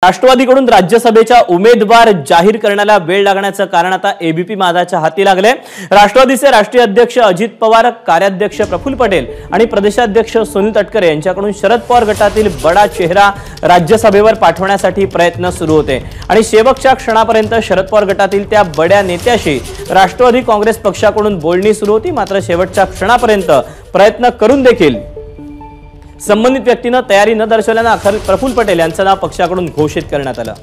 राष्ट्रवादीकडून राज्यसभेच्या उमेदवार जाहीर करण्याला वेळ लागण्याचं कारण आता एबीपी माझाच्या हाती लागले। राष्ट्रवादीचे राष्ट्रीय अध्यक्ष अजित पवार, कार्याध्यक्ष प्रफुल्ल पटेल आणि प्रदेशाध्यक्ष सुनील तटकरे यांच्याकडून शरद पवार गटातील बडा चेहरा राज्यसभेवर पाठवण्यासाठी प्रयत्न सुरू होते आणि शेवटच्या क्षणापर्यंत शरद पवार गटातील त्या बड्या नेत्याशी राष्ट्रवादी काँग्रेस पक्षाकडून बोलणी सुरू होती। मात्र शेवटच्या क्षणापर्यंत प्रयत्न करून देखील संबंधित व्यक्तीने तयारी न दर्शवल्याने अखेर प्रफुल्ल पटेल यांचं नाव पक्षाकडून घोषित करण्यात आलं।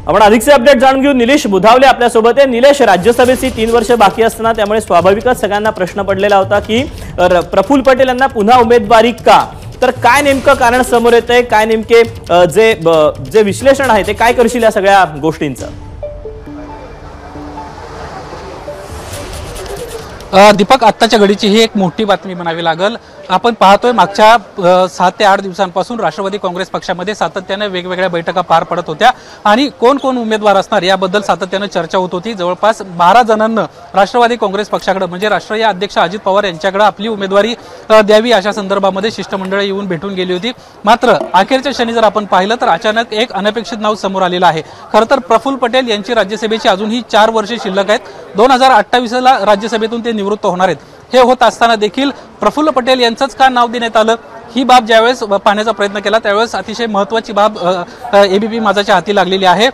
आपण अधिकचे अपडेट जाणून घेऊ। निलेश बुधावले आपल्या सोबत आहे। निलेश, राज्यसभेची 3 वर्ष बाकी असताना त्यामुळे स्वाभाविकच सगळ्यांना प्रश्न पडलेला होता की प्रफुल्ल पटेल यांना पुन्हा उमेदवारी का, तर काय नेमकं कारण समोर येतंय, काय नेमके जे विश्लेषण आहे ते काय करशील या सगळ्या गोष्टींचं? दीपक, आत्ताच्या घडीची ही एक मोठी बातमी म्हणावी लागेल। आपण पाहतोय मागच्या 7 ते 8 दिवसांपासून राष्ट्रवादी काँग्रेस पक्षामध्ये सातत्याने वेगवेगळ्या बैठका पार पडत होत्या आणि कोण कोण उमेदवार असणार याबद्दल सातत्याने चर्चा होत होती। जवळपास 12 जणांना राष्ट्रवादी काँग्रेस पक्षाकडे म्हणजे राष्ट्रीय अध्यक्ष अजित पवार यांच्याकडे आपली उमेदवारी द्यावी अशा संदर्भामध्ये शिष्टमंडळ येऊन भेटून गेली होती। मात्र अखेरच्या क्षणी जर आपण पाहिलं तर अचानक एक अनपेक्षित नाव समोर आलेलं आहे। खरं तर प्रफुल्ल पटेल यांची राज्यसभेची अजूनही 4 वर्षे शिल्लक आहेत। 2028ला राज्यसभेतून ते निवृत्त होणार आहेत। हे होत असताना देखील प्रफुल्ल पटेल यांचंच का नाव देण्यात आलं ही बाब ज्यावेळेस पाहण्याचा प्रयत्न केला त्यावेळेस अतिशय महत्त्वाची बाब एबीपी माझाच्या हाती लागलेली आहे।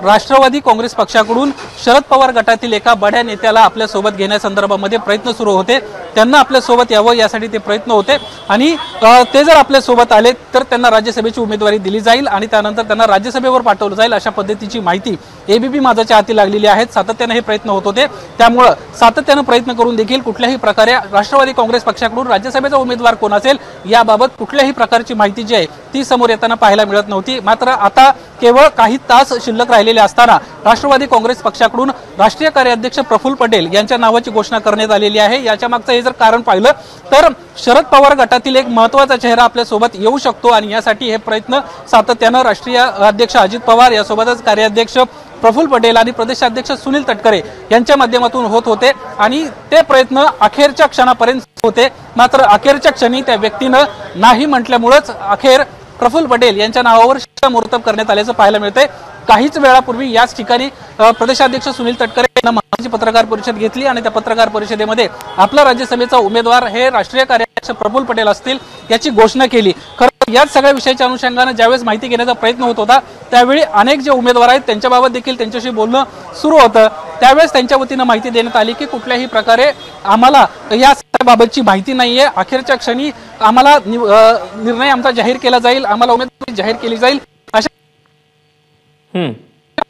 राष्ट्रवादी काँग्रेस पक्षाकडून शरद पवार गटातील एका बड्या नेत्याला आपल्या सोबत घेण्यासंदर्भामध्ये प्रयत्न सुरू होते। त्यांना आपल्या सोबत यावं यासाठी ते प्रयत्न होते आणि ते जर आपल्या सोबत आले तर त्यांना राज्यसभेची उमेदवारी दिली जाईल आणि त्यानंतर त्यांना राज्यसभेवर पाठवलं जाईल अशा पद्धतीची माहिती एबीपी माझाच्या हाती लागलेली आहे। सातत्याने हे प्रयत्न होत होते, त्यामुळे सातत्याने प्रयत्न करून देखील कुठल्याही प्रकारे राष्ट्रवादी काँग्रेस पक्षाकडून राज्यसभेचा उमेदवार कोण असेल याबाबत कुठल्याही प्रकारची माहिती जी आहे ती समोर येताना पाहायला मिळत नव्हती। मात्र आता केवळ काही तास शिल्लक राहिलेले असताना राष्ट्रवादी काँग्रेस पक्षाकडून राष्ट्रीय कार्याध्यक्ष प्रफुल्ल पटेल यांच्या नावाची घोषणा करण्यात आलेली आहे। याच्या मागचं हे जर कारण पाहिलं तर शरद पवार गटातील एक महत्त्वाचा चेहरा आपल्या सोबत येऊ शकतो आणि यासाठी हे प्रयत्न सातत्याने राष्ट्रीय अध्यक्ष अजित पवार यासोबतच कार्याध्यक्ष प्रफुल्ल पटेल आणि प्रदेशाध्यक्ष सुनील तटकरे यांच्या माध्यमातून होत होते आणि ते प्रयत्न अखेरच्या क्षणापर्यंत होते। मात्र अखेरच्या क्षणी त्या व्यक्तीनं नाही म्हटल्यामुळेच अखेर प्रफुल्ल पटेल यांच्या नावावर शिक्कामोर्तब करण्यात आल्याचं पाहायला मिळतंय। काहीच वेळापूर्वी याच ठिकाणी प्रदेशाध्यक्ष सुनील तटकरे यांनी महाराष्ट्र पत्रकार परिषद घेतली आणि त्या पत्रकार परिषदेमध्ये आपला राज्यसभेचा उमेदवार हे राष्ट्रीय कार्याध्यक्ष प्रफुल्ल पटेल असतील याची घोषणा केली। खरं याच सगळ्या विषयाच्या अनुषंगाने ज्यावेळेस माहिती घेण्याचा प्रयत्न होत होता त्यावेळी अनेक जे उमेदवार आहेत त्यांच्याबाबत देखील त्यांच्याशी बोलणं सुरू होतं। त्यावेळेस त्यांच्या वतीनं माहिती देण्यात आली की कुठल्याही प्रकारे आम्हाला या बाबतची माहिती नाहीये, अखेरच्या क्षणी आम्हाला निर्णय आमचा जाहीर केला जाईल, आम्हाला उमेदवारी जाहीर केली जाईल अशा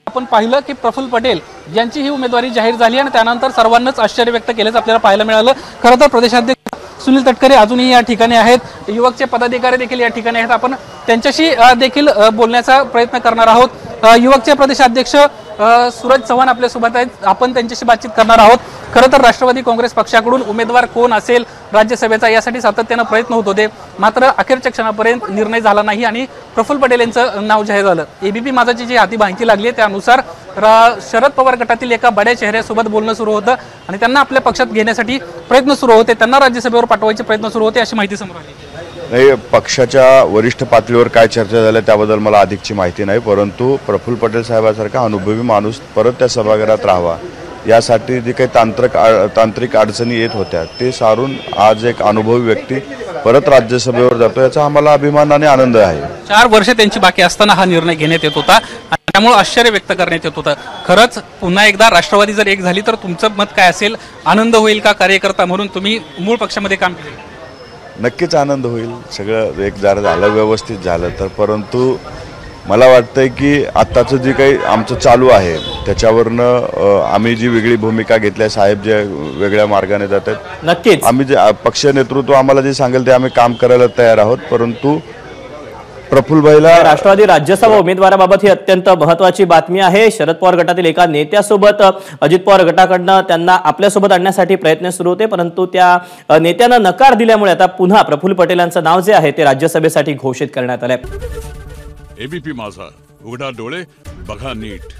आपण पाहिलं की प्रफुल्ल पटेल यांची ही उमेदवारी जाहीर झाली आणि त्यानंतर सर्वांनाच आश्चर्य व्यक्त केल्याचं आपल्याला पाहायला मिळालं। खरं तर प्रदेशाध्यक्ष सुनील तटकरे अजूनही या ठिकाणी आहेत, युवकचे पदाधिकारी देखील या ठिकाणी आहेत। आपण त्यांच्याशी देखील बोलण्याचा प्रयत्न करणार आहोत। युवकचे प्रदेशाध्यक्ष सूरज चव्हाण आपल्या सोबत आहेत, आपण त्यांच्याशी बातचीत करणार आहोत। खरं तर राष्ट्रवादी काँग्रेस पक्षाकडून उमेदवार कोण असेल राज्यसभेचा यासाठी सातत्याने प्रयत्न होत होते, मात्र अखेरच्या क्षणापर्यंत निर्णय झाला नाही आणि प्रफुल्ल पटेल यांचं नाव जाहीर झालं। एबीपी माझाची जी हाती माहिती लागली त्यानुसार शरद पवार गटातील एका बड्या चेहऱ्यासोबत बोलणं सुरू होतं आणि त्यांना आपल्या पक्षात घेण्यासाठी प्रयत्न सुरू होते, त्यांना राज्यसभेवर पाठवायचे प्रयत्न सुरू होते अशी माहिती समोर आली। नाही, पक्षाच्या वरिष्ठ पातळीवर काय चर्चा झाल्या त्याबद्दल मला अधिकची माहिती नाही, परंतु प्रफुल्ल पटेल साहेबांसारखा अनुभवी माणूस परत त्या सभागृहात राहावा यासाठी जे काही तांत्रिक अडचणी येत होत्या ते सारून आज एक अनुभवी व्यक्ती परत राज्यसभेवर जातो याचा आम्हाला अभिमान आणि आनंद आहे। 4 वर्ष त्यांची बाकी असताना हा निर्णय घेण्यात येत होता आणि त्यामुळे आश्चर्य व्यक्त करण्यात येत होतं। खरंच पुन्हा एकदा राष्ट्रवादी जर एक झाली तर तुमचं मत काय असेल? आनंद होईल का कार्यकर्ता म्हणून तुम्ही मूळ पक्षामध्ये काम केले? नक्कीच आनंद होईल, सगळं एक जर झालं व्यवस्थित झालं तर, परंतु मला वाटतंय की आत्ताचं जे काही आमचं चालू आहे त्याच्यावरनं आम्ही जी वेगळी भूमिका घेतली, साहेब जे वेगळ्या मार्गाने जात आहेत, नक्कीच आम्ही जे पक्ष नेतृत्व आम्हाला जे सांगेल ते आम्ही काम करायला तयार आहोत। परंतु प्रफुल्ल भाईला राष्ट्रवादी राज्यसभा उमेदवाराबाबत ही अत्यंत महत्त्वाची बातमी आहे। शरद पवार गटातील एका नेत्यासोबत अजित पवार गटाकडनं त्यांना आपल्यासोबत आणण्यासाठी प्रयत्न सुरू होते, परंतु त्या नेत्यानं नकार दिल्यामुळे आता पुन्हा प्रफुल्ल पटेल यांचं नाव जे आहे ते राज्यसभेसाठी घोषित करण्यात आलंय। एबीपी माझा, उघडा डोळे बघा नीट।